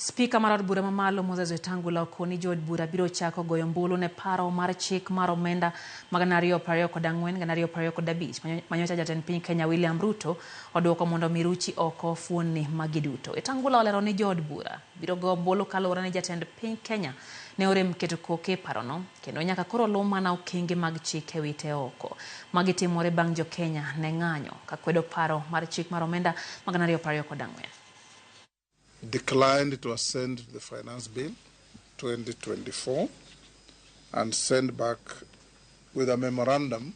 Spika mar od bura mamalo Moses Wetangula okoni jo od bura biro chako goyo ombulu ne paro mar chik mar omenda mag 2024-2025 manyocha jatend piny Kenya William Ruto odwoko mondo miruchi oko fuoni magiduto. Wetangula olero ni jo od bura biro go ombulu kaluwore ni jatend piny Kenya ne orem keto koke parono kendo nyaka koro luw mana okenge mag chik ewite oko. Magi timore bang' jo Kenya ne ng'anyo kakwedo paro mar chik mar omenda mag 2024. Declined to assent to the finance bill 2024 and sent back with a memorandum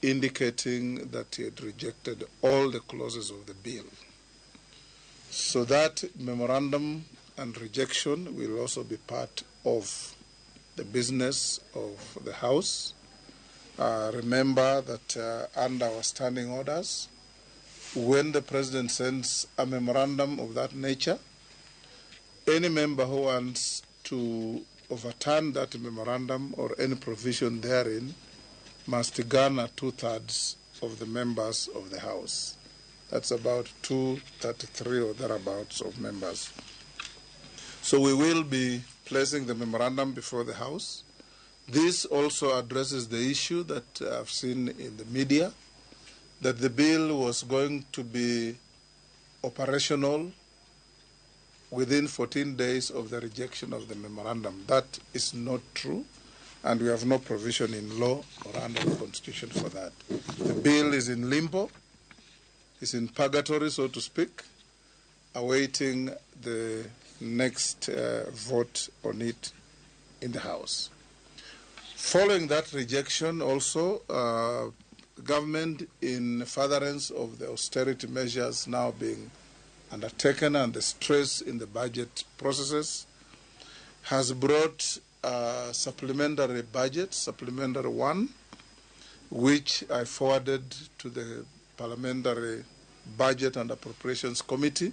indicating that he had rejected all the clauses of the bill. So that memorandum and rejection will also be part of the business of the House. Remember that under our standing orders, when the President sends a memorandum of that nature, any member who wants to overturn that memorandum or any provision therein must garner 2/3 of the members of the House. That's about 233 or thereabouts of members. So we will be placing the memorandum before the House. This also addresses the issue that I've seen in the media, that the bill was going to be operational within 14 days of the rejection of the memorandum. That is not true, and we have no provision in law or under the Constitution for that. The bill is in limbo, is in purgatory, so to speak, awaiting the next vote on it in the House. Following that rejection also, government, in furtherance of the austerity measures now being undertaken and the stress in the budget processes, has brought a supplementary budget, supplementary one, which I forwarded to the Parliamentary Budget and Appropriations Committee